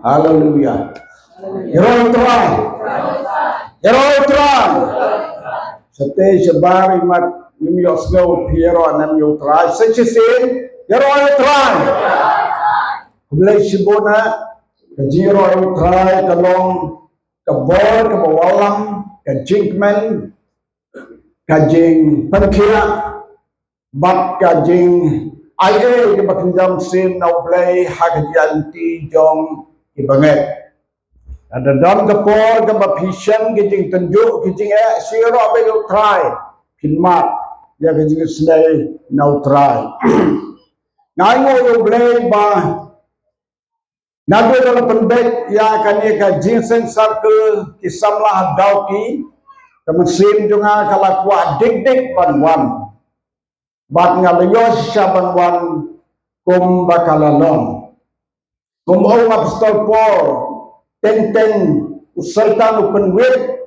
Hallelujah. Heroy Tuhan. Heroy Tuhan. Sete sebari mat nimyo snow piero anam yo try. Sechisin. Heroy Tuhan. Kulay sibona. Kajiro yo try kalong kabor kabawalam kajingman kajing pankira bat kajing aye kebakinjam sim now play hagajanti jong ibanget. Ada dalam kapor ke bapisyan kijing tunjuk kijing siro abe yo try pinmat ya kijing sedai now try. Ngayo yo play ba nado dalam pendek ya kani ka ginseng circle kisamlah dauki kemesin junga kala kuat dik banwan bat ngalayos siya banwan kum bakalalong kum ong apostol Paul tenteng usultan open web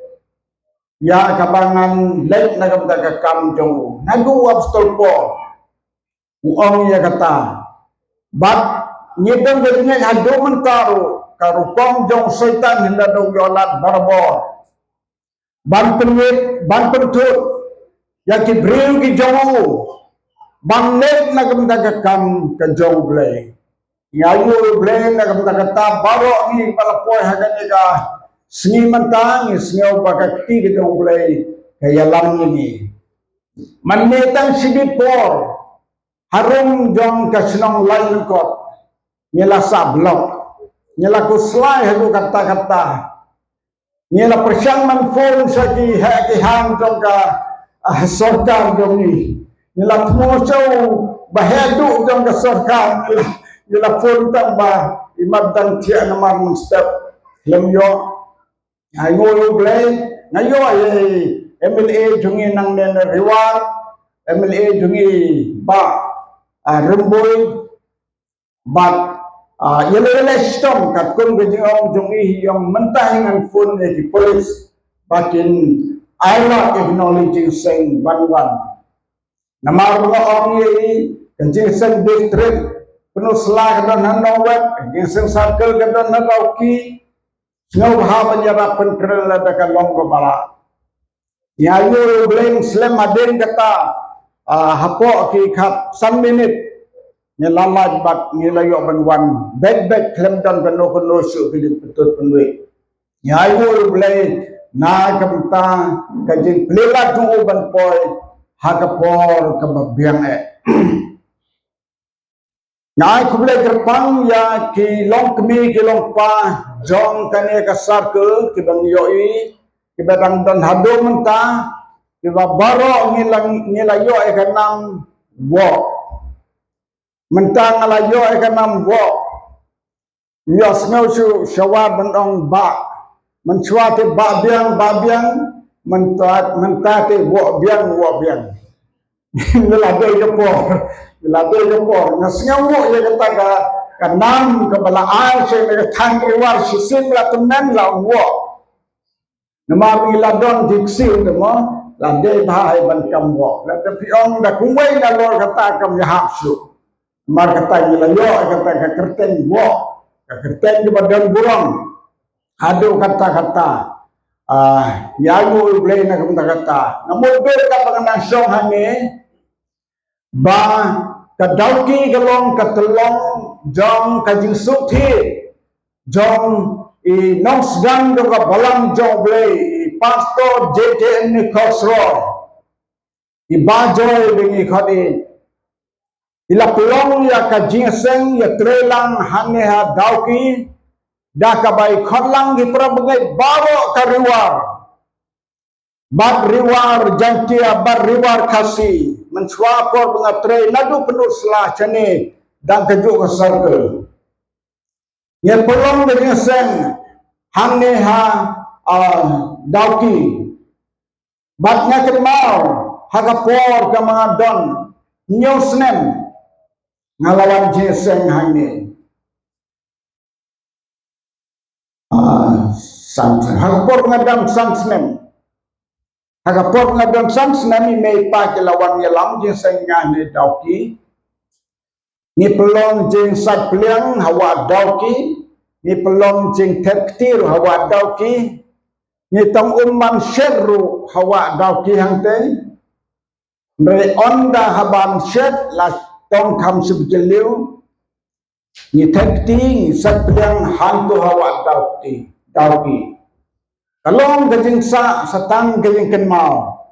ya kabangan late na kamdagakam jong nagu apostol Paul uong ya kata bat nyedang dengan ado mentaro karupong jong sultan hinda do yolat barbor ban penwet ban pentut ya kibril ki jong bang late na kamdagakam ka jong blay ngayu blay na kamdagata baro ni palapoy hagan ni ka sengi mentang sengaw bakakti ki jong blay kaya lam ni manetang sidipor harum jong kasenong lain kot nyela sablok nyela kuslai hadu kata-kata nyela persyang manfon sagi haki hang jong ka sorkan jong ni nyela tmosau bahadu jong ka sorkan nyela fon tang ba imad dan tia namar mustap lem yo ayo yo blay ngayo ay MLA jungi nang nen reward MLA jungi ba remboy bat yelele stom kat kun gejong jungi yang mentah dengan phone di polis bakin aila acknowledging saying banwan namar mga ong yi gejing sen district penuh selah kadon hanong web gejing sen circle kadon hanauki ngaw ha penyerapan kerela dekat long kepala yayu blame slam adin kata hapo ki kap 1 minute nyelamaj bat nilayo banwan bed klem dan kano su pilih petut penduit nyayu blay na kamta kajing pelila tu ban poy hakapor kababiang nyai kublay kerpang ya ki long kemi ki long pa jong kane ka circle ki bang yoi ki badang dan hado menta ki baro nilayo kanam wo mentang alayo ekanam wo yos ngau su syawab bendong ba mencuate ba biang mentate wo biang ngelade jepor ngasngau wo ya kata ka kanam kebelaan se ne thang iwar sisim la tunan la wo nama miladon diksi mo lade bahai ban kam wo la tapi ong da kuwai da lor kata kam ya hapsu mar kata nilayo kata ka kerten wo ka kerten di badan burang adu kata-kata nyagu blay na kata namun ber ka panganang song hangi ba kadauki galong katelong jong kajing suthi jong i nongsgang do ka balang jong blay pastor JTN ni Khosro i bajoy bengi khadi ila pelong ya ka ginseng ya trelang hane ha dauki da ka bai khotlang gi prabagai baro ka riwar bat riwar jantia bat riwar kasi menswa por benatre nadu penuh selah chane dan kejuk ka circle ya pelong de ginseng hane ha dauki bat nya kemau ha ka por ka mga don nyosnem ngalawan ginseng hane Sang hagapor ngadam sangsnem. Hagapor ngadam sangsnem may pa kilawan yalam jing senga ni dauki. Ni pelong jing sat pliang hawa dauki. Ni pelong jing terktir hawa dauki. Ni tong umman syerru hawa dauki hangte. Mre onda haban syed las tong kam subjeliu. Ni terkti ni sat pliang hantu hawa dauki. Kalong gajing sa tang gajing kenmau.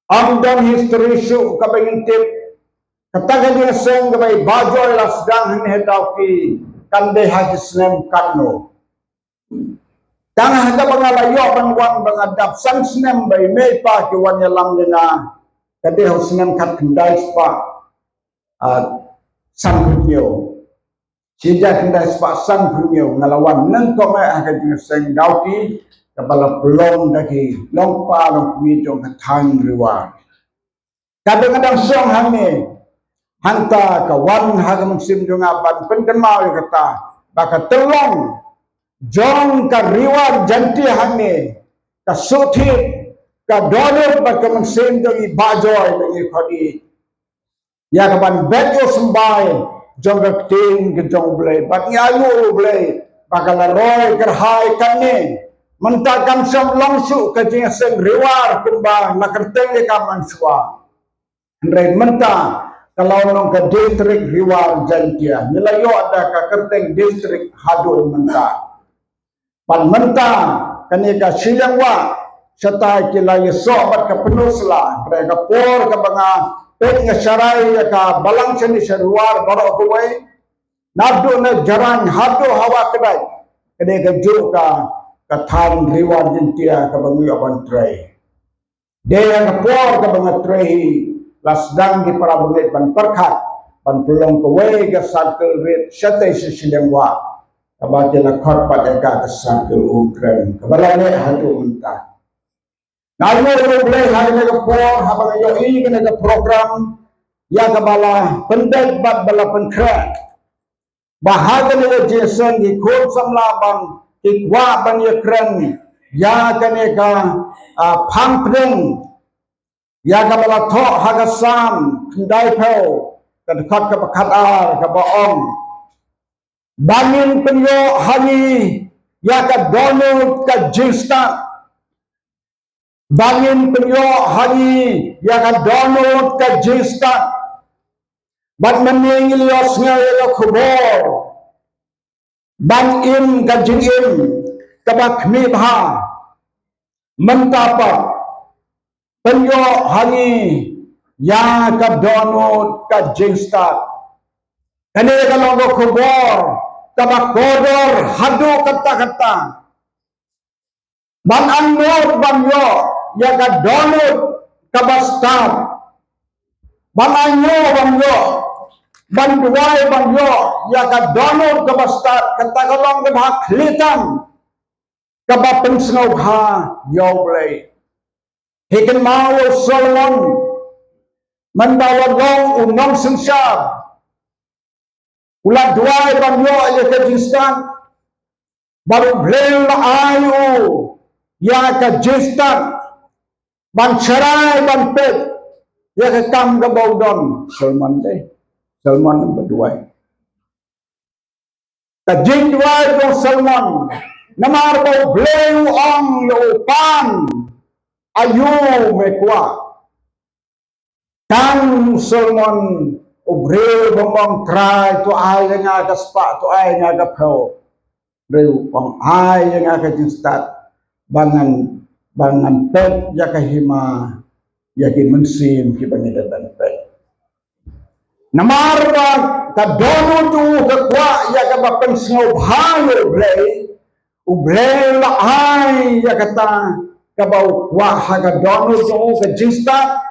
Amdan history show kabayin tip. Kata gajing seng kabay bajoy lasdang hinihedauki. Kande hajisnem karno. Tang hada pangalayo banwang bangadap sangsnem bay may pa kiwan yalang nina. Kade hosnem kat kendai spa. Sanghunyo. Sejak kendai spa sanghunyo. Ngalawan nengkong ay gajing seng dauki. Kapala pelong daki lompa long kumito katang riwa. Kadang-kadang song hame hanta kawan hagam simdunga ban pentemau kata baka telong jong ka riwa janti hame ka suthi ka dolor baka simdung ibajoy bengi khodi ya kaban bejo sembai jong ka ting ke jong blai bat nyayu blai baka la roy kerhai kanne mentakan som longsu kajing seng riwar kumba nakerteng ka manswa ndre menta kalau nong ke distrik riwar jantia nilayo ada ka kerteng distrik hadu menta pan menta kani ka silangwa serta kilai sobat ke penusla mereka por ke banga pet ngesarai ka balang seni seruar barok kuwai nadu ne jaran hadu hawa kedai kede ke juga katang riwan jentia ke bangi aban tray. Dia yang por ke bangi tray lasdang di para bengit ban perkat ban pelong kewe ke circle red syate sesidang wa abati la korpat eka ke circle ukren kebalane hadu mentah. Nayo boleh hanya ke por habang yo i ke program ya ke bala pendek bat bala penkrak bahagian ni Jason di kod samlaban ikwa banyak keren ya kaneka pangpring ya kabala thok hagasam kendai pau kedekat ke pekatar ke baong bangin penyo hari ya ke Donald ke Jinstan bangin penyo hari ya ke Donald ke Jinstan bat mening ilios ngayelo kubor ban im gajing im kabak mibha mentapa penyo hani ya ka donut ka jingstat kane kalau go kubor kabak kodor hadu kata-kata ban anur ban yo ya ka donut kabastat ban anyo ban yo banduai banyo ya ka donor ka bastat kata kalong ke bahak litan ka ba pensngau ha yo blai hiken mau Solomon mandawa long unong sensar ulat duai banyo ya ka jistan baru blai la ayu ya ka jistan ban cerai ban pet ya ka kam ka baudon Solomon deh Salman berdua. Kajing dua itu Salman. Namar bau bleu ong yopan ayu mekwa. Tang Salman ubre bombong try tu ai yang ada spa tu ai yang ada pau. Bleu ong ai yang ada jinstat bangan pet yakahima yakin mensim kibanidan pet. Namar ba ka dono tu ka kwa ya ka ba pensngau bhayo blei la ai ya kata ka ba kwa ha ka dono tu ka jinsta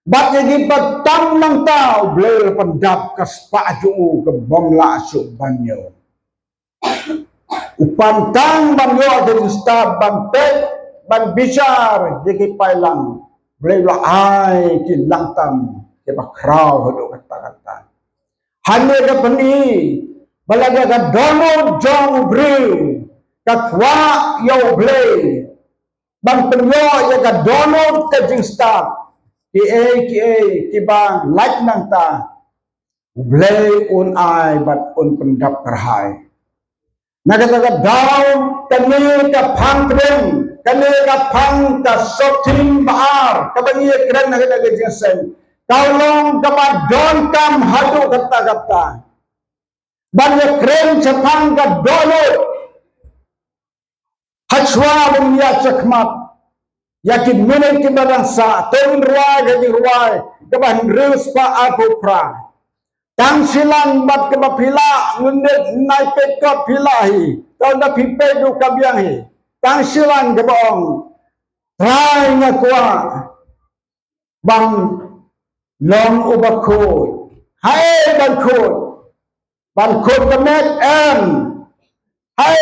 ba ke di patam nang tao blei pandap ka spa tu ka bomla su banyo upantang banyo ka jinsta ban pe ban bicar di ki pailang blei la ai ki langtam ke bakrau hodo kata-kata hanya ke peni balaga ka dono jong bril kakwa yo blay bang penyo ya ka download ka jing start ki bang like nang ta blay un ai bat un pendap kerhai nagataga down kani ka phang kren kani ka phang ka sotim baar kabangi kren nagataga jing sen kaulong kama don kam hadu kata bang kren chapang ka download Hachwa bunya cakmat yakin menai ke barangsa tahun ruai jadi ruai keban reus pa aku pra tang silang bat ke bapila ngundet nai pekot pilahi tahun da pipe du kabiangi tang silang ke boong trai ngakwa bang long ubakut hai bangkut kemet em hai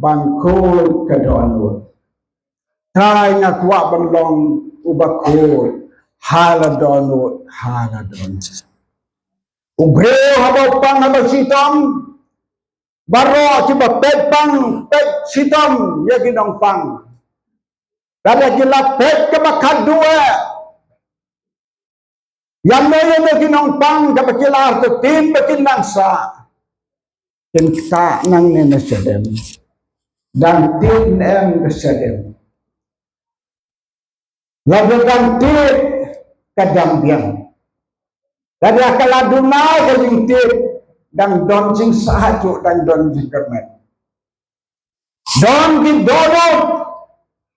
bangkut kedonut trai ngakwa banglong ubakut haladonut ubreo habau pang habau sitom baro ciba pet pang pet sitom ya ginong pang kada gila pet kebakat dua yang meyo ya ginong pang kabakila arto tim bakinang sa kinta nang nenesedem dan tin em kesedem lalu gantit kadang biang dari akal adunai kelintit dan don sing sahaju dan don sing kermet don di donut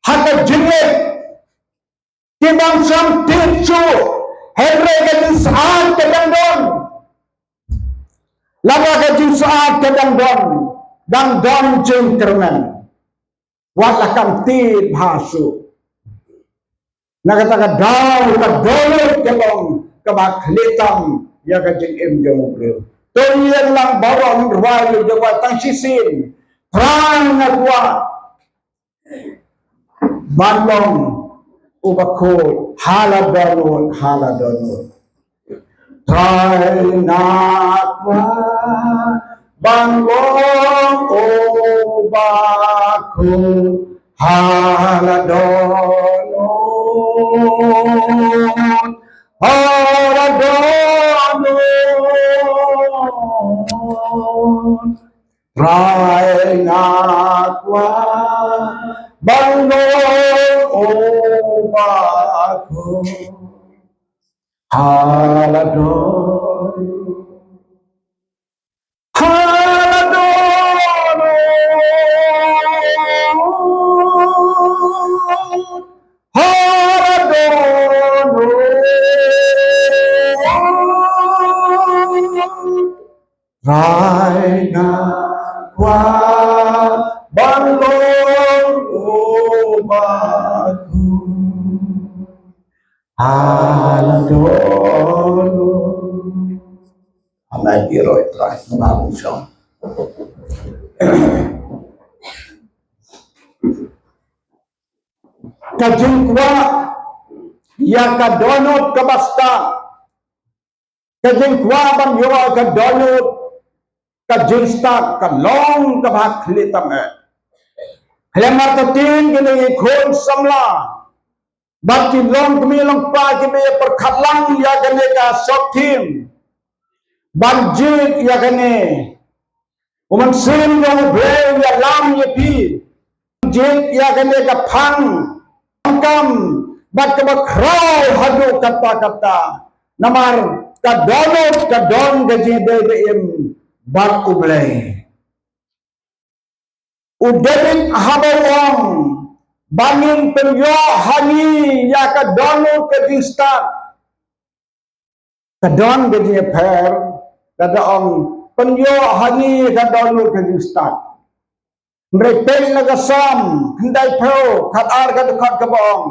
hata jengit kibang sam tinsu herre kadang saat kadang don lalu kadang saat kadang don dan don sing kermet walakan tit hasu nakataga daw kadolot kalong kabaklitam ya kajing im jomubro toyen lang bawang ruwayo jawa tang sisin prang ngakwa bandong ubakot haladonut try nakwa bandong ubakot haladonut try nakwa bandong ubakot haladonut try nakwa bandong ubakot haladonut amai biro try ngabung song kajing kwa ya kadonut kabasta kajing kwa bang yo kadonut kajing sta kalong kabak litam lemar tatin gini khon samla baki long kumilong pa kibe perkhatlang ya gane ka soktim banjit ya gane uman sim yang bre ya lam ye pi jit ya gane ka phang kam bat ka bakrau hadu kata namar kadonot kadon gaji de im bat ublay udebit habawang bangin penyo hani ya kadonot gaji start kadon gaji per kadaong penyo hani kadonot gaji start mereka nagasam hindai pro khatar kadukat kabong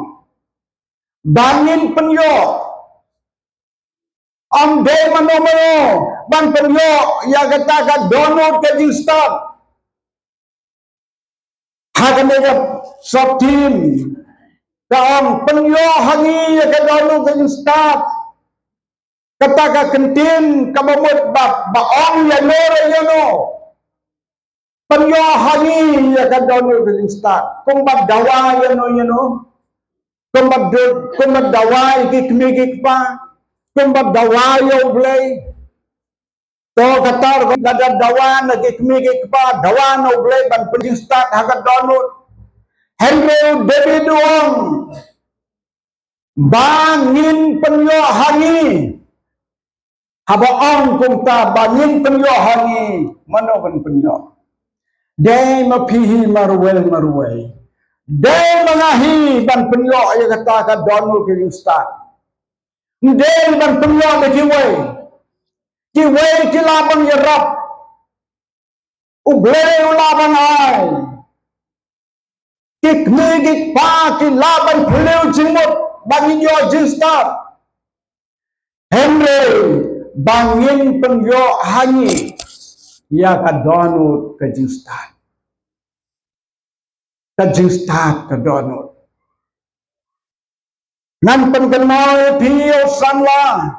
bangin penyo ang day mano bang penyo ya kata kadonot gaji start haganega soptim kaong penyo hani ya kadonot gaji start kata ka kentin kabamut baong ya nore yano Penyohani ya ka donor ke start. Kung magdawa yan o. Kung magdawa ikikmigik pa. Kung magdawa yung blay. To katar kung dadadawa nagikmigik pa. Dawa no blay. Ban start haga donor. Henry David Wong. Bangin penyohani. Habaang kung ta bangin penyohani. Mano kan penyoh. Day mapihi marway. Day mangahi ban penyok ya kata ka donor ke ustaz. Day ban penyok ke kiway. Kiway kilabang yarap. Ublay ulabang ay. Kikmigik pa kilabang puliw jimut bangin yo ustaz. Henry bangin penyok hanyi. Ya ka donor ke ustaz. Kajing start ka donor. Nan pengkenal piyo sanla.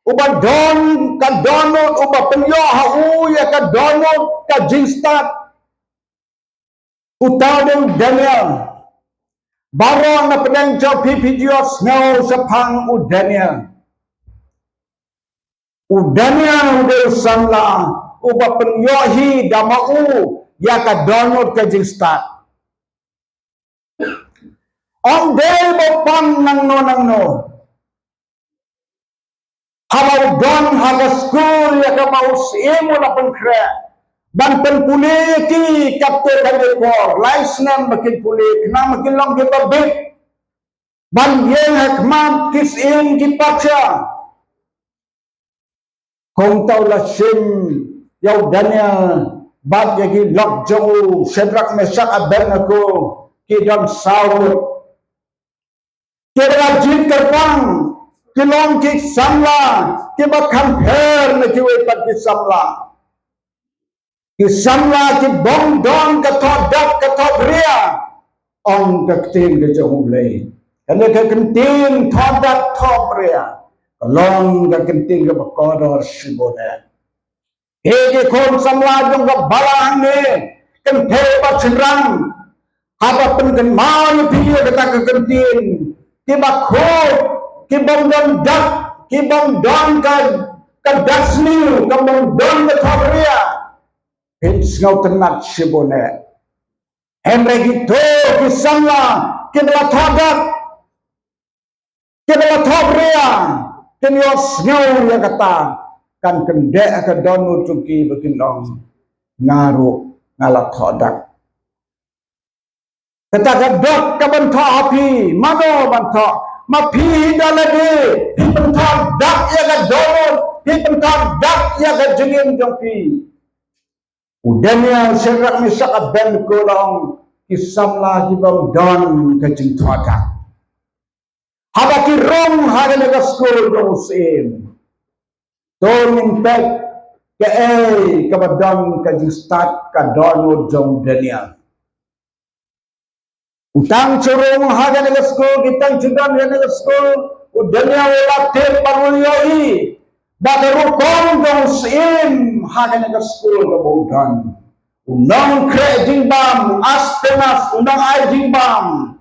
Uba don ka donor, uba penyo hau ya ka donor kajing start. Utadong Daniel. Barong na pedang jaw pipidios ngaw sa pang u Daniel. U Daniel udah sanla. Uba penyohi damau ya ka donor kajing start. Ang day mo pang nang no. Habaw don haga school ya ka mausim mo na pangkre. Ban penpuli ki kapte kami por. Lais na makin puli. Kena makin lang kita big. Ban yen hekmat kisin kipacha. Kung tau la sim yaw Daniel. Bat yagi lok jong Sedrak Mesak Abednego ki don Saul. Kira jin kerpang, kilong kik samla, kiba kamper na kiwepat ki samla. Ki samla ki bong don katodak katobria, on kakting ke jahulay. Kala kakenting todak tobria, kalong kakenting ke bakodor sibona. Hege kon samla dong kabalang ni, kente pat senrang, haba pengenmal piyo kata kakenting. Kiba khod, kibang don dak, kibang don ka dasni, kibang don ka thabria. Hins ngau tenat sibone. Henry gito kisamla, kibla thadak, kibla thabria. Kinios ngau ya kata, kan kendek ka donu tuki bekinong ngaru ngalat thadak. Kata dok ka bantha api, mano bantha, mapi dalade, bantha dak ya ka donor, bantha dak ya ka jengin jongpi. Udanya Sedrak Mesak Abednego long kisamla kibam don ka jing thada. Habaki rong haga ka school dong sim. Don impact ke ka badon ka jing start ka donor jong Daniel. Utang curung haga nega school, kitang cudan haga nega school, udanya wala tip paruliyoi, bagarukong dong sim haga nega school kabudan. Unang kre jingbam, astenas, unang ay jingbam.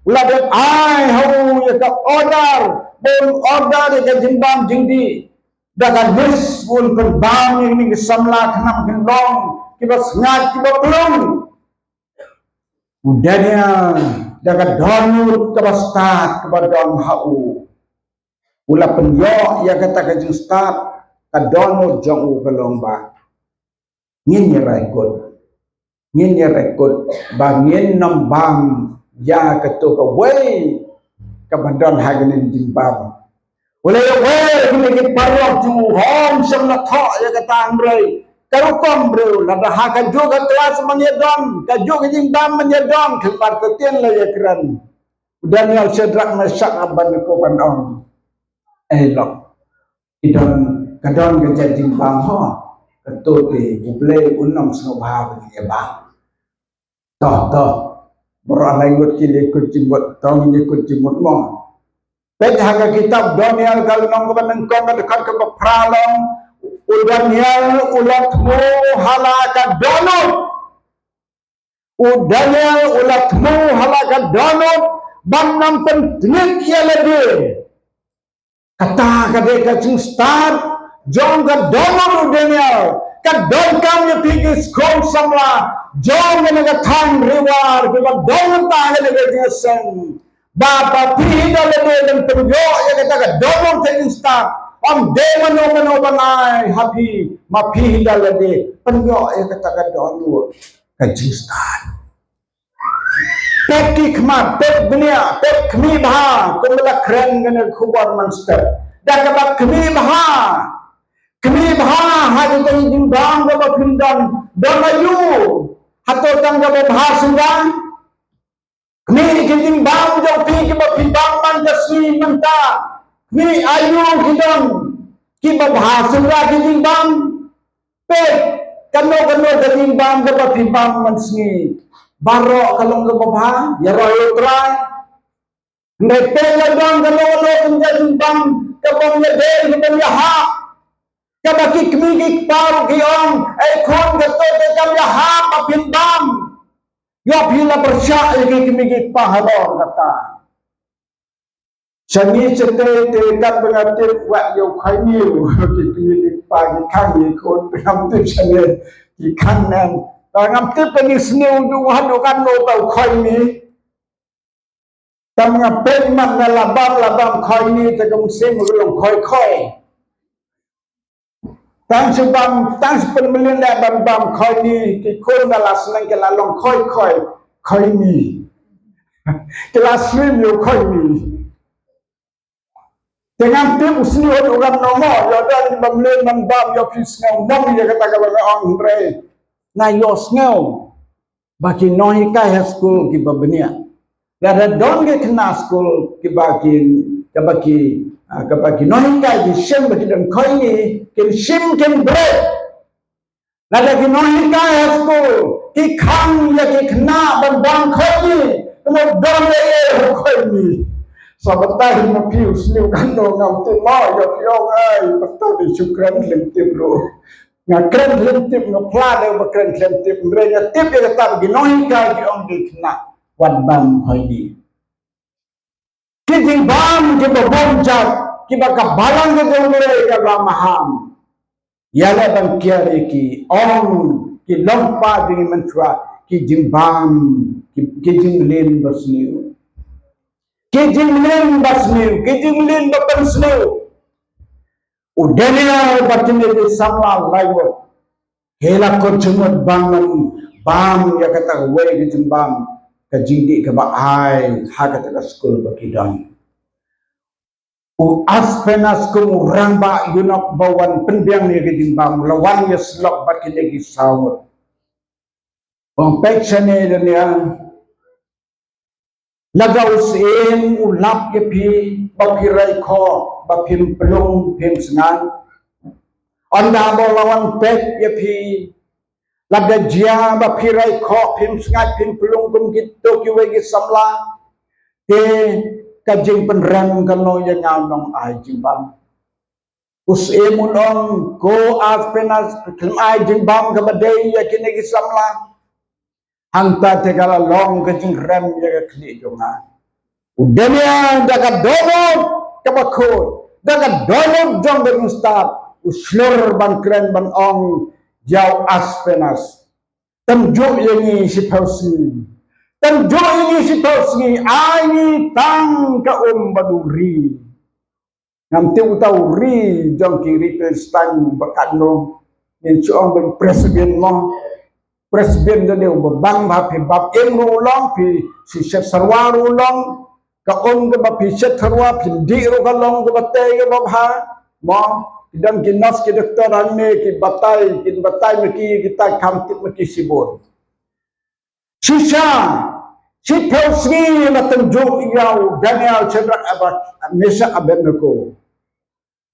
Wala dat ay hau yaka order, bon order yaka jingbam jingdi. Daga nis pun perbam yang samla kenam kendong, kibas ngat kiba belum. Udahnya daga donut kebastat kepada hau. Ula penyok ya kata ke justat ka donut jong ke lomba. Ngin ya rekod bangin nambang ya ketu ke way kebadan hagin jimbam. Ula ya way kini parok ju hom semna thok ya kata amrai. Karukom bro, lada haka juga kelas menyedom, kajuk jimbam menyedom, kelar ketien lah ya keren. Daniel Sedrak Mesak Abednego pandong. Lok, idon kadon kerja jimbam ho, ketuti ublay unam sengobha begini bang. Toh, beralai ngut kili kucimut, tong ini kucimut mo. Pej haka kitab Daniel kalau nong kebanengkong dekat ke pralong. Udaniel ulat mo halaka donut Udaya ulatmu halaka donut banam pentingit ia lebih. Kata kadeka cing start jong ka donut udanya ka donkam ya pigi skol samla jong na ka thang reward ka donut ta le le sen. Bapa pihida lebih dan teryo ya kata ka donut cing start. Om demano banai happy mapihida lebih penyo ya kata ka donut ka cing start. Pek kikmat, pek dunia, pek kemi baha, kumela keren gana kubar monster. Dah kabat kemi baha, hadi tadi jimbang gaba pindan, damayu, hato tang gaba baha sundang. Kemi jimbang jauh pi gaba pindan man jasmi manta, kemi ayu kidam, kiba baha sundang jimbang, pek kano jimbang gaba pindan man sni. Barok kalau ke bawah, ya royo try. Nepel ladang kalau lo menjadi bang, kabang ya del kabang ya ha. Kabaki kemigik par kiong, kon gato kabang ya ha papin bam. Ya pila bersyak lagi kemigik pahalor kata. Sangi cete tekat bengatir wak yo khayu kemigik pagi kami kon pengamtip sangi ikanan. Tangam tip ni snew du hadu kan no tau khoi ni tam nga pen man na labam khoi ni ta kam sim long khoi tang sebam tang pen melin la bam khoi ni ki khoi na las nang ke la long khoi ni ke la swim yo khoi ni tangam tip usni hadu kan no mo yo dan bam len bam yo pis ngau mom ya kata ka ong re na yos ngau baki nohi kai school ki babenia la da don ge kna school ki baki nohi kai di shem baki dan koi ni kin shim kin bread la da ki nohi kai school ki khang ya ki kna ban koi ni mo don ye koi ni sabatai na pius ni kan no ngam te mo yo ai pastor di syukran lim timro ngakren lentip ngapla de bakren lentip mereka tip dia kata begini kai ki om di kena wan bam hoidi kijing bam ki babon jat ki baka balang ke mereka ba maham yala ban kiare ki om ki lompa di mentua kijing bam kijing len basniu kijing len bapan sniu udahnya batin itu samla laiwo hela kocumut bangun bam ya kata we gitu bam ke jindi ke baai ha kata ke school bakidan aspenas ku ramba yunok bawan penbiang ni gitu bam lawan ya slok bakin lagi sawut bang peksane dan ya lagaus en ulap ye pi bakirai kho bapim pelung pim sengan anda bolawan pet ye pi labda jia bapirai kho pim sengan pim pelung kum gitu ki we samla te kajing penrem kano ya nyawnong ai jimbang us emun on ko aspenas klem ai jimbang ka badai ya kini ki samla hanta te kala long kajing rem ya kli jonga udenya daga dono kabakot daga dono jong de ustad uslur ban kren ban ong jau aspenas tamjo yani si pausi ai tang ka baduri ngamte utauri jong kiri pestan bakano nen chong ban presiden mo presiden de bang ba pi bab emru long pi si set sarwaru long ka on ke ba pi set sarwa pi di ro ka long ke bate ke ba ha mo dan kinas ke doktor anme ki batai me ki kita kamtit me ki sibon sisa si prosgi matam jo yau Daniel Chandra abat mesa abenko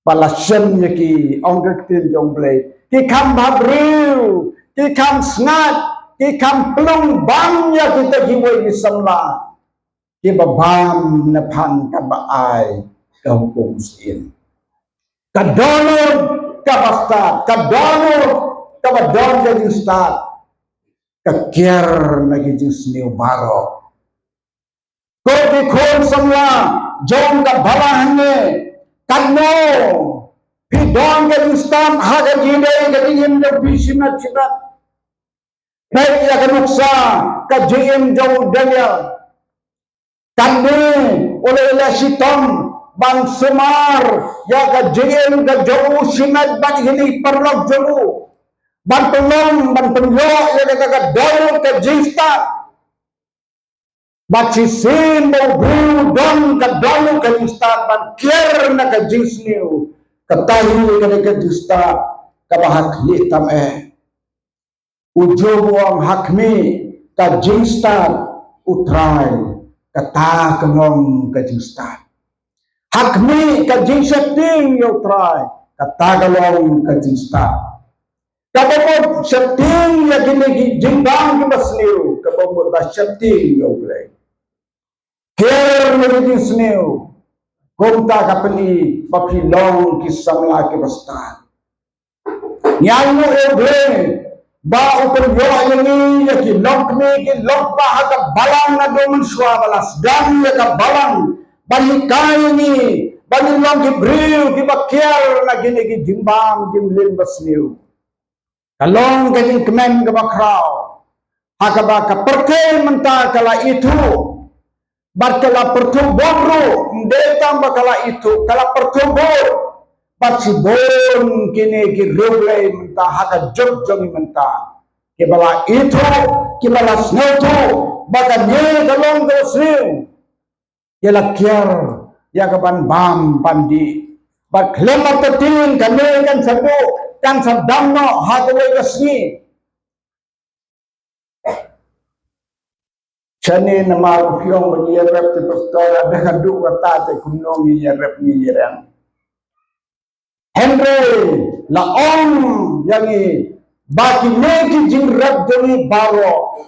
palasem ye ki ongrektin jongble ki kam babriu ki kam snat ki kam plung bang ya kita jiwe di samla ki babam na pan ka baai ka hukum sin kadonod ka basta kadonod ka badon jadi start kekiar lagi jenis new baro. Kau dikon semua jom ke balahnya kano hidong ke instan haga jidai ke ingin lebih sinat-sinat baik ya ke nuksa ke jim jauh daya kami oleh sitom ban semar ya ke jim ke jauh sinat ban ini perlok jauh ban pelong ban penyok ya ke dalu ke jinstan baci sin mau bru don ke dalu ke jinstan ban kier na ke jinsniu ketahui ke jinstan ke bahak hitam ujung wang hakmi ke jinstan utrai kata kenong ke jinstan hakmi ke jinsating utrai kata galong ke jinstan kabomot setting ya gini jimbang ke basliu kabomot ba setting ya ulai ker menjadi sniu gomta kapeni papilong kisamla ke bastan nyamu eble ba upar yo ini ya ki lok ba ka balang na domen swa balas dan ya ka balang bani kai ni bani long ki briu ki bakiar na gini ki jimbang jimlin basniu kalong ke jing kemen ke bakrau hakaba ka perkel menta kala itu barkala pertumboro ndeta bakala itu kala pertumbor parsibon kini ki rublay menta haka jog-jogi menta kibala itu kibala snoto baka nye kalong ke sriu kila kiar ya kapan bam pandi bak lemar tetin kami kan satu kan sadamno hataway kasni chani namar pyong menyerap ti pastora dengan dua tate kunong menyerap menyerang Henry la om yangi baki neki jingrap demi baro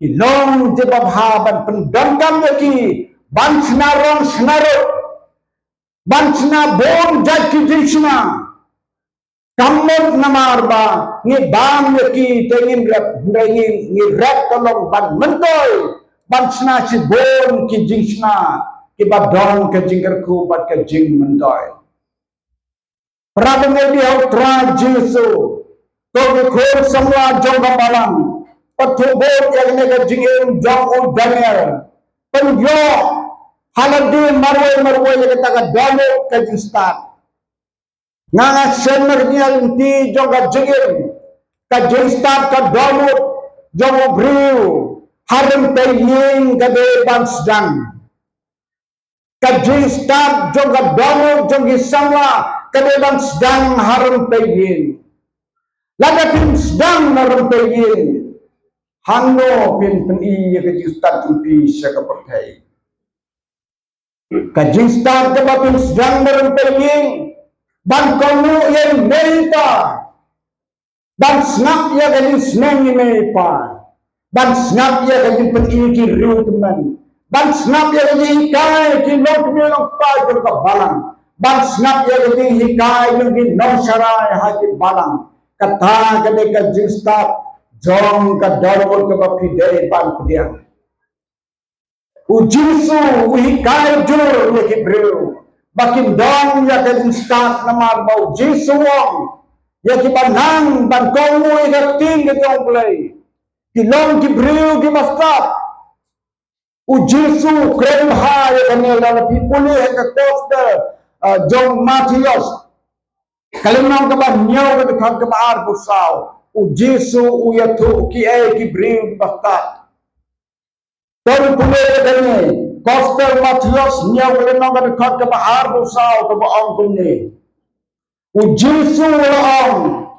ilong ti babhaban pendangkam yaki bansna rong snaro bansna bon jaki jinsna kamot namar ba ni bam yaki tengin rap ni rap tolong ban mentoy bansna si bon ki jinsna ki badong ke jingkerku bat ke jing mentoy Prabang di outra Jesu to khol samla jong balang patubot yang nega jingin jong Daniel penjo haladi marway yang kata dalo ke jinstan nganga semernya inti jong jingin ke jinstan ke dalo jong briu harum peying ke depan sedang ke jinstan jong dalo jong samla kedepan sedang harum peying laga pin sedang harum peying hanno pin peni ke jinstan tumpi sya kepertai ke jinstan ke pin sedang harum peying ban kamu yang meipa ban snap ya ke jinsneng meipa ban snap ya ke jin peni ki riu teman ban snap ya ke ikai ki lok melok pa ke balang ban snap ya gini hikai lagi nonsarai hati balang kata kade ka jinstat jong ka darwol ka bapide ban pediang ujinsu hikai jur ya kibreu bakin dong ya ka jinstat namar bau jinsu wong ya ki banang ban kongu ya ting ke jong play kilong kibreu ki mastat ujinsu krem ha ya kanela pipuli ka costa John Matthias kalimang kaban nyaw ke kham kabar busau u Jesu u yatu ki ki bring bastat ton pule dane Costa Matthias nyaw kalimang ke kham kabar busau ke baong kumni u Jesu laong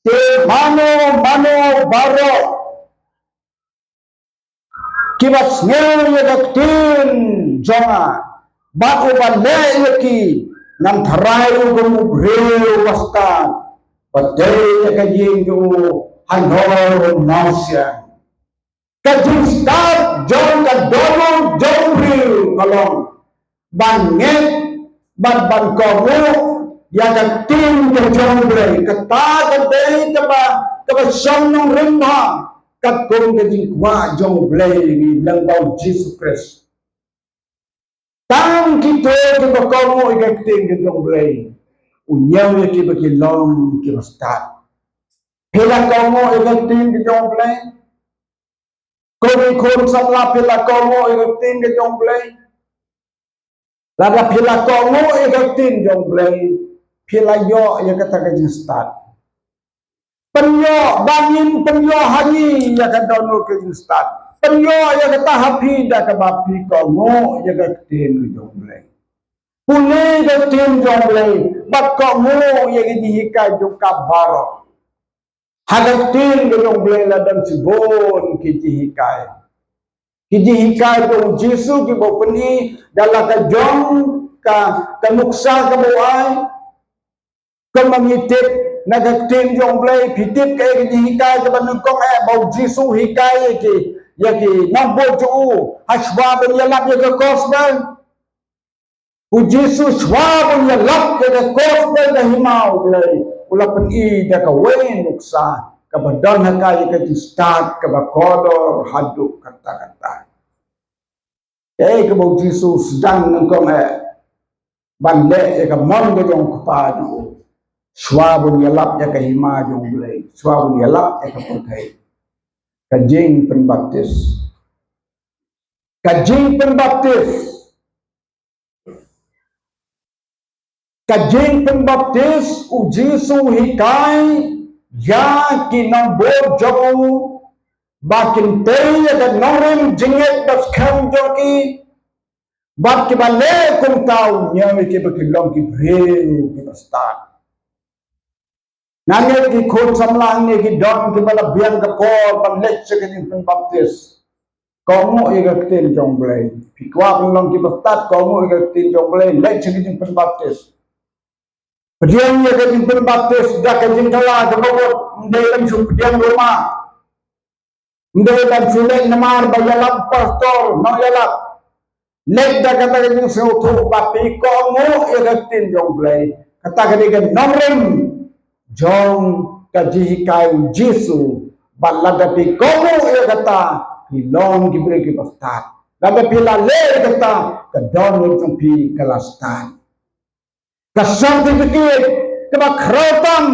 te mano baro kibas ngel ya daktin jonga Baku balai lagi nam tharai gumu breu wastan padai kajing tu hanor nausia kajing start jong ka dolo jong breu kalong banget ban komu ya ka tim ke jong breu kata kadai ka ba song nong rimba cắt công cái gì qua trong lệ lần đầu Jesus Christ tang kita kita kamu ikat ting kita lệ unyang kita kilom kita start pela kamu ikat ting kita lệ kau ikut samla pela kamu ikat ting kita lệ lada pela kamu ikat ting kita lệ pela yo yang kata kita start penyo bangin penyo hari yang kata dono kita start penyo yang kata happy dah kebapi kamu yang kata ting kita lệ Pulih ke tim jonglei, bat kamu yang dihikai juga baru. Hadat tim jonglei ladang sibon kijihikai. Kijihikai tu Yesus kibopeni dalam kejong ka nuksa kebuai, kemangitip naga tim jonglei pitip ke kijihikai kebanukong bau Yesus hikai ki, yaki nambol juu haswa benyalap ya ke kosban. Jesus wabun ya lap ya kos da himau blai ula peni da ka wen nuksa ka badan ka ya start ka bakodor haduk kata-kata ka bau Jesus dan nangkom bande ya ka mon ga jong kupadu swabun ya lap ya ka hima jong blai swabun ya lap ya ka perkai ka jing penbaptis Kajing pembaptis Yesus hikai ya kinambot jauh bakin tei ada norim jinget das kam joki bat kibale kum tau nyami ki bakilong ki breu ki start nange ki khon samlang ni ki don ki bala biang ka por ban lek se kajing pembaptis kamu iga tin jong blai pikwa long ki start kamu iga tin jong blai lek se kajing pembaptis Pediang ya kajing penbaptis dah kajing telah kebawat mendalam pediang rumah mendalam sulit namar bayalap pastor nak yalap lek dah kata kajing seutuh bapi kamu erektin jong blai kata kajing nomrem jong kajih kau Yesus baladapi kamu ya kata hilong diberi ke pastor dan bila le kata kedon untuk pi kelastan Kesertifikat kebakratam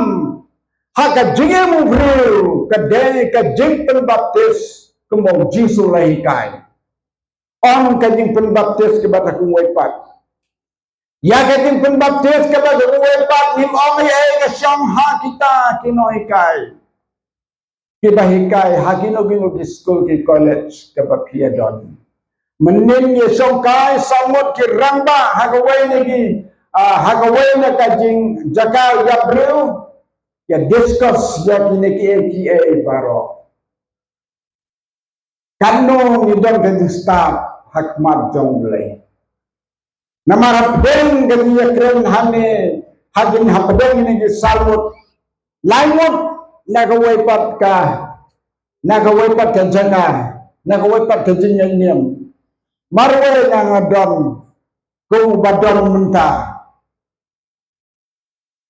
hak jingu bro kedai kajing penbaptis kemau Yesus lahikai on kajing penbaptis kepada kumwepat ya kajing penbaptis kepada kumwepat nim ong ye ke syangha kita kinoikai kibahikai hakino gino di school ki college kepada piadon menin ye songkai samut ki ramba hagawai negi hagawai na kajing jakal ya bro ya discuss ya kini ki baro kanu ngidon kajing staff hakmat jonglai namar ben gaji ya kren hane hagin hapden ni salmut laimut nagawai pat kajanga nagawai pat kajing nyem marwai ngadon ku badon mentah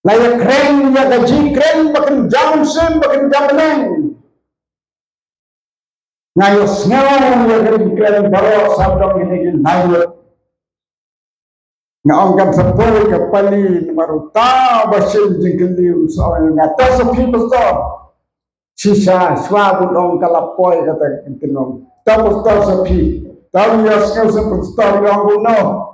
Layak keren ya gaji keren bakin Johnson bakin Jameneng ngayos ngaw ya gaji keren baru sabdong ini ngayot ngaongkan sepuluh kepali maruta basil jengkeliu soal ngata sepi besar sisa swabun ong kalapoy kata kinong tamu besar sepi tahu ya ngaw besar yang bunuh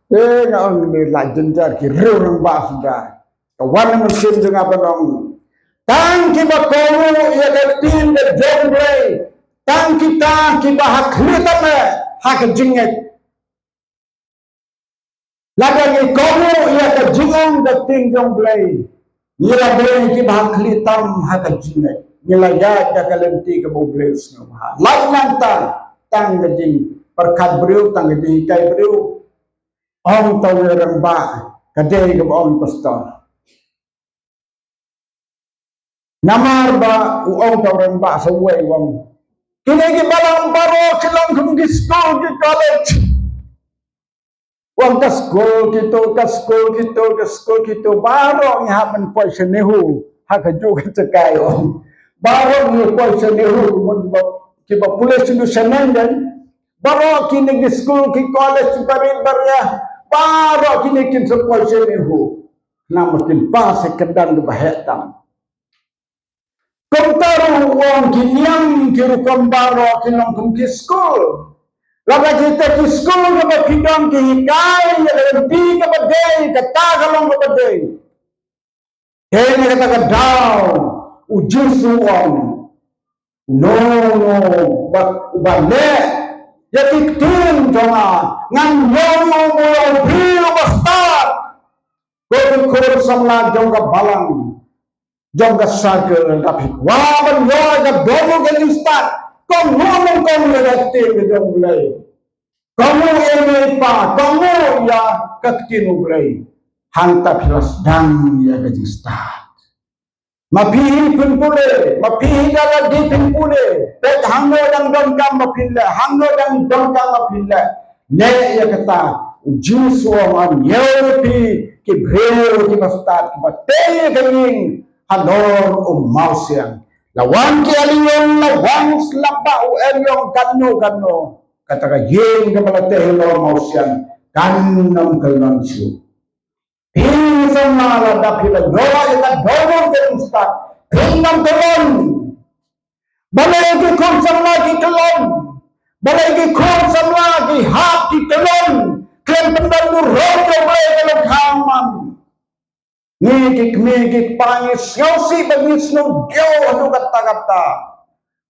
ngaon ni la jenjar ki rurung ba sudah kawan mesin dengan apa dong tang ki bakomu ya gatin de jongle tang kita ki bahak litame hak jinget lagi kamu ya ka jingong gatin jongle ira bre ki bahak litam hak jinget nila ya ka kalenti ka bobles ngam ha lain tang gajing perkat breu tang gajing kai breu Om tahu orang ba kadai ke om pastor. Namar ba om tahu orang ba sawai wang. Kini ke balang baro kilang kung school ke college. Wang ke school kita baro nyaman poison nehu hak juga cekai om. Baru ni kuasa ni hukum kita polis itu senang dan baru kini di school ki college barin baria baru kini kin kuasa ni hukum nama kin pas sekedar kebahagiaan. Kentaru uang kiniang kiru kembaro kinong kum ki school. Laga kita ki school ke bakidong ki hikai ya lebih ke badai kata kalong ke badai. Ini kata kedau ujung suang. No, balik. Ya tiktin jonga ngan yono mulau bilu bastar. Kur samla jonga balang. Jonga sagel tapi waban yoga domo gelistat. Kau ngomong kau mengerti jong mulai. Kamu ini pa, kamu ya ketinu mulai. Hanta pilas dang ya gelistat. Mapihi pun boleh, mapihi dalam di pun boleh. Bet hanggo dan dongkam mapilla, hanggo dan dongkam mapilla. Ne ya kata uji suaman yepi kibreu ki bastat batay kaning halor mausian. Lawan ki aliyon lawan slapa u eryong kanno kata ka yeng ka balate halor mausian kannam kalmansu. Sama dapila doa ita doa terustak tinggal telon balai ke konsam lagi telon balai ke konsam lagi hati telon klan pendalu rojo balai telon kaman ngikik pangis ngausi bagisno jauh anu kata-kata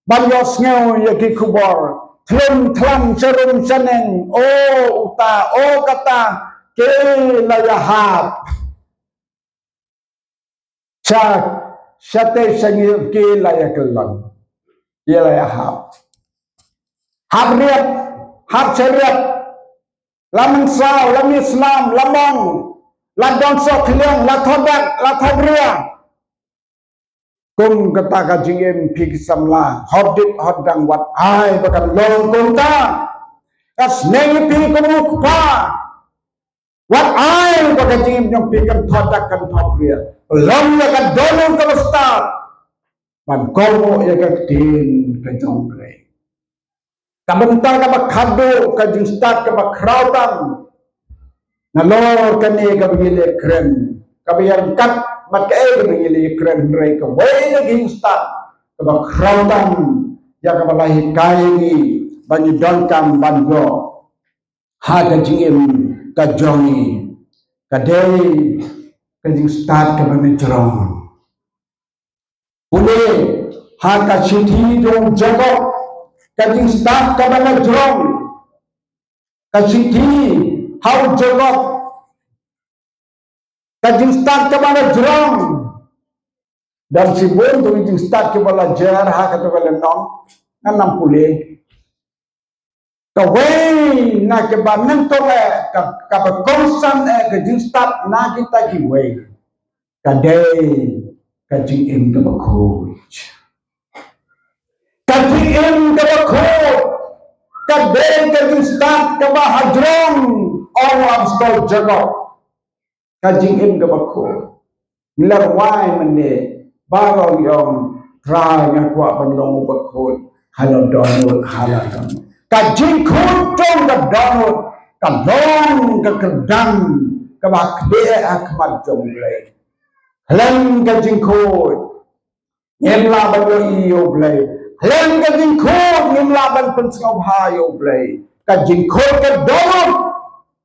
banyos ngau yaki kubor telon serum seneng oh uta oh kata ke layahap Syate sangir ke layak kelon. Ia layak hab. Hab riap, hab ceriap. Lamang saw, lam Islam, lamang. Ladon sok liang, lathodak, lathobria. Kum kata kajingin pig samla. Hodit hodang wat ai bakan long kunta. Kas nengi pi kumukpa. Wat ai bakan jingin yang pigam thodak kan thobria. Long ya kan dolong ke bestar. Man komo ya kan tin ke jongre. Kabentar ka bakado ka jingstat ka bakrautan. Nalor kani ka bigile kren. Ka biyan kat matkae ka bigile kren re ka way na jingstat ka bakrautan. Ya ka balahi kaini banyu donkam banyo. Ha ka jingim ka jongi. Ka dey kajing start ke mana cerong. Boleh haka siti jong jago kajing start ke mana cerong. Kasiti hau jago kajing start ke mana cerong. Dan si bon tu kajing start ke mana jar haka tu kalau nong nganam boleh. Kawai na ke banang to ka konsan kajing start na kita kiwai kadai kajing im ke bakoj kajing im ke bakoj kadai kajing start ke bahadrong orang stol jago kajing im ke bakoj milarwai mende baru yang try yang kuat benlong bakoj halau donut halau kajing kuntong ke donut kalong ke kedang ke bakde akmat jomblay Helen kajing kod ngimla ban yo iyo blay helen kajing kod ngimla ban pensngaw hayo blay kajing kod ke donut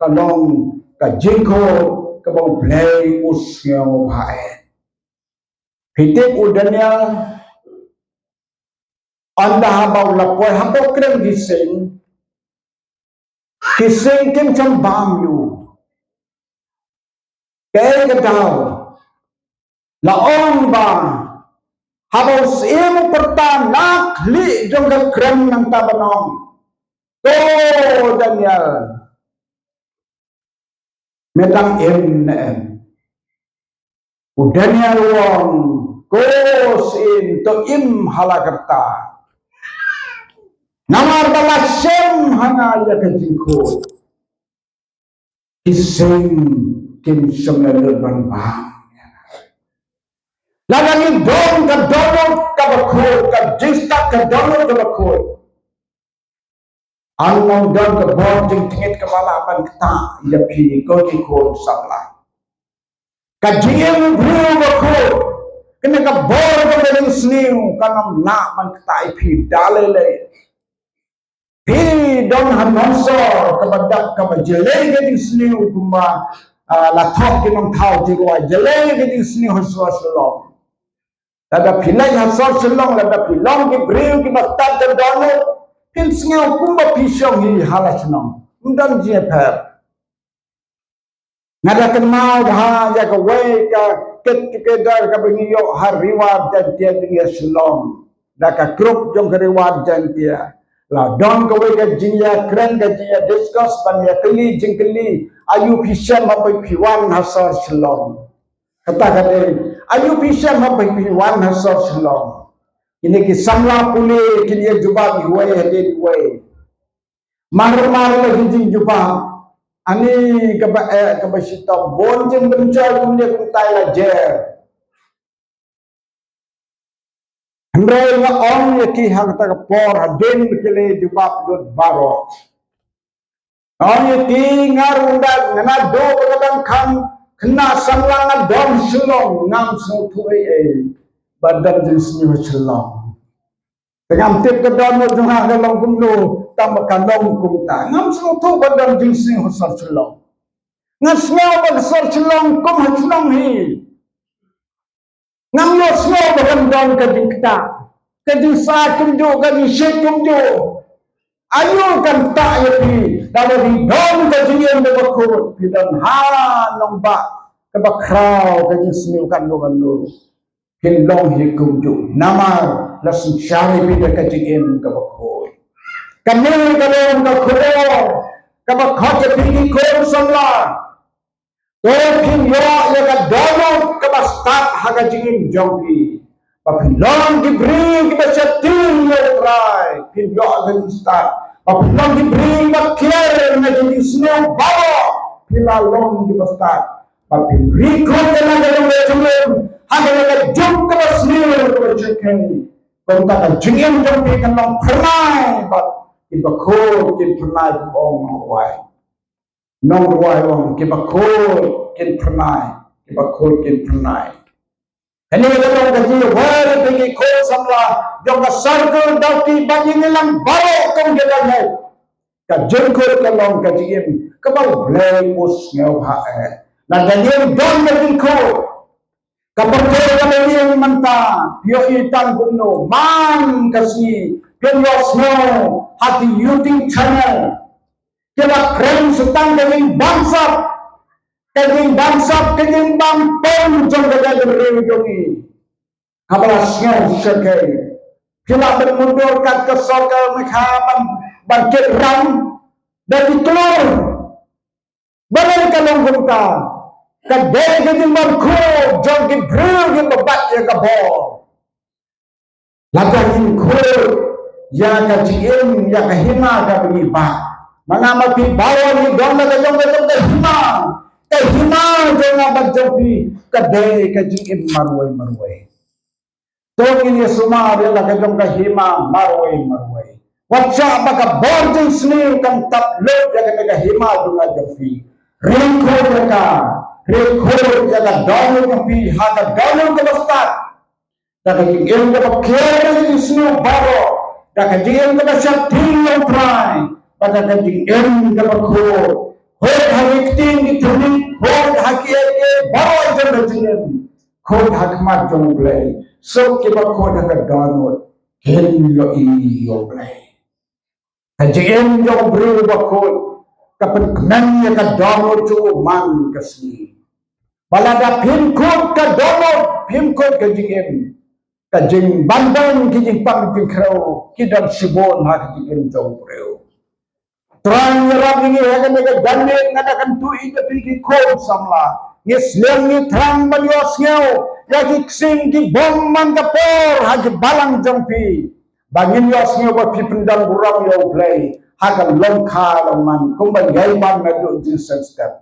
kalong kajing kod ke bau blay usngaw hae hitik udanya anda habau lapoy habau kren gising kim chambam yu kaya kadaw laong ba habau simu pertanak li jong ke kren ng tabanong to Daniel metang Daniel wong kos in to im halakerta namar balasem hanga ya kajingko iseng kim semelaban bang lalang dong ka donot ka bakho ke download ke bakut. Anong don ke bon jing tingit kepala ban keta ya pi ko ki ko sabla. Ka jing bru bakut. Kena ka bor ke ben sniu kanam na ban keta pi dalele. Pi don hanonsor ke badak ke bajele ke di sniu kumba la thok ki nong thau ti ko jele ke di sniu haswa salom. Ada pilai hasor salom ada pilong ki bru ki bakta ke download. Pin sengau kumba pisau hi halas nong, undang je per. Nada kenal dah ya ke way ke dar ke bengiyo hariwar dan dia dengan selong. Dah ke grup jong hariwar dan dia. La don ke way ke jinya keren ke jinya discuss pan ya keli jing keli ayu pisau mapai piwan hasor selong. Kata kata ayu pisau mapai piwan hasor selong. Ini ki samla puli ki dia jubah di way hadi di way. Mar-mar lagi jing jubah. Ani ke basita bon jing bencai kumde kumtai la jer. Hendrai nga on ya ki hang ta por hadin kele jubah dot baro. On ya ki ngar unda ngana do kadang kan kena samla dom sulong ngam so tuai badan jenis ni selong. Dengan tip ke dalam jumlah dalam kumno tambahkan long kumta. Ngam semua tu badan jenis ni husar selong. Ngam semua besar selong kum selong hi. Ngam yo semua badan dalam kajing kita. Kajing sa kumjo, kajing syek kumjo. Ayo kan tak ya pi. Dalam di dalam kajing yang berbakut. Pidan ha nombak kebakrau kajing seni kan lo. Long hikum ju namar langsung cari bida kajigin ke bakoi. Kami kalau ke kudo ke bakoi ke tinggi kau semua. Tapi ya ka dalam ke bastat haga jingin jongki. Tapi long diberi ke bacatin ya try. Pin ya ke start. Tapi long diberi makiar ngajin snow bawa. Pila long ke bastat. Tapi rikut dengan dalam jengem. Hanya jump ke sendiri berjengkel. Kontak jengkel jump ke dalam pernai, but ibakul kin pernai om ruai. Nong ruai om ibakul kin pernai, ibakul kin pernai. Ini dalam kaji wal pergi kol samla, jom sarkul dauti bagi nilang baru kong jalannya. Kajengkul kalong kajiim kebal blay us ngau hae. Nah jadi don bagi kol. Kapag kami yang mentah, yo itan kuno, man kasi, penyos no, hati YouTube channel, kita keren setang kaging bangsa, kaging bampon jong kaging berjungi, kabalasnya sekai, kita bermundur kat kesorga mereka bangkit ram, dari telur, balai kalong gumta. Kadai kajing marko, jom ki bru ki babat ya kabor. Lagangin ko, ya kajing ya kahima ka pengiba. Mangama pi bawa ni dong na kajong kahima. Kahima jong na bagjopi, kadai kajing marway. Tongin ya suma adalah kajong kahima marway. Wacak baka borjing seni kan takluk ya kahima jong na jopi. Ringko mereka. Rekor jaga daun kepi, hada daun ke besar. Daga jingin ke bakir di sini baru. Daga jingin ke besar tinggal try. Pada jingin ke bakor. Hod hakik tinggi tinggi, hod hakik baru aja jingin. Hod hakmat jong play. So ke bakor daga daun. Hello iyo play. Jingin jong beri bakor. Kapan kenanya ke daun tu man kesini. Balada pimkot ka dono, pimkot ka jingin. Ka jing bandang ki jing pangking krau, kidang sibon ha ki jing jong preu. Terang nyerap ini haga mega gandeng ngadakan tui ka pigi kod samla. Yes leng ni terang balios ngeu, ya ki ksing ki bom man ka por ha ki balang jong pi. Bangin yos ngeu ba pi pendang buram yo play, haga longka man, kumba yai man na do jing step.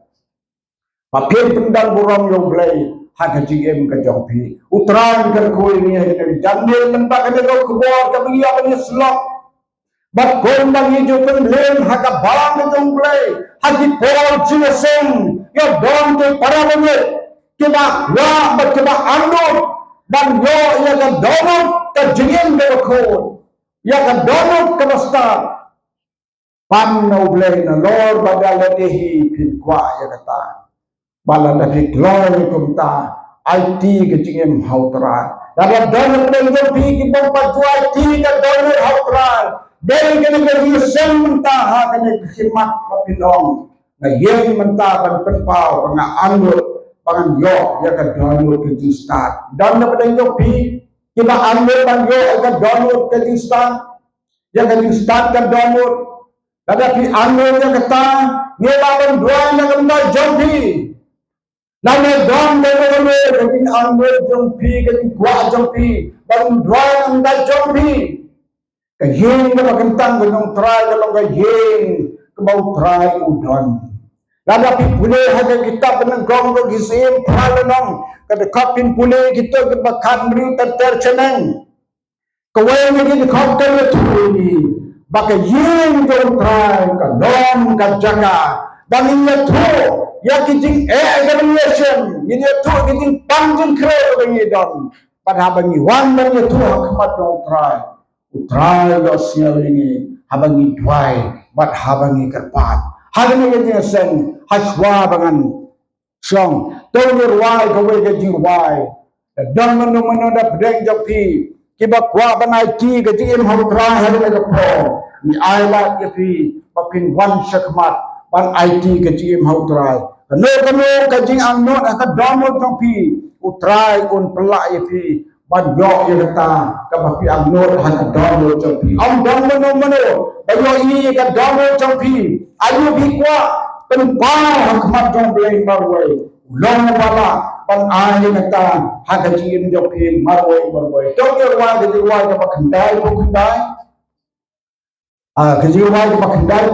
Papir pendang buram yang belai, hak GM ke jompi utran ke ko ini hak Daniel mentak ke ko kubor ke bagi apa ni slot bat kon bagi jo pen len hak balang ke jomple hak di Paul Jineseng ya don ke para bagi kita wa bat kita andot dan yo ya ke donot ke GM ke ko ya ke donot ke basta pan no blay na lord badala dehi pin kwa ya kata bala da fi glory kumta IT ke jingem hautra dalam dalam dalam pi ki bang patu IT ke dalam hautra dari ke ni sen menta ha ke khidmat papilong na yen menta ban penpau panga anu pangan yo ya ke dalam ke start dan pada yo pi kita ambil ban yo ke dalam ke start ya ke start ke dalam tetapi anu yang kata dia lawan dua yang kena jompi lalu dom dengan dengan anu jompi dengan kuat jompi dan dua yang kena jompi kehing kalau kentang dengan try kalau kehing kebau try udon tetapi boleh hanya kita penengkong bagi sim palenong kada kapin boleh kita kebakan beri terceneng kawai lagi kapten itu ini baka yin jom try ka dom ka jaga dan ini tu ya kijing examination ini tu kijing panjang kere bagi dom pada bangi wan bangi tu hakmat jom try yo sial ini habangi dwai bat habangi kerpat habangi kijing sen haswa bangan song tolur wai kawai kijing wai dan menu da bedeng jopi kiba kwa banai ki kijing im hautra hari le po ni ayla yapi papin wan sakmat ban IT ke GM hautrai kano kajing angno ka domo topi utrai un pelak yapi ban yo yata ka papi angno han domo topi am domo no bayo ini ka domo topi ayu bi kwa pen pa hakmat dong bleng barwai long wala ban ay yata ha ka GM topi marwai dong yo wa ka pakandai kejiwa ke pakandai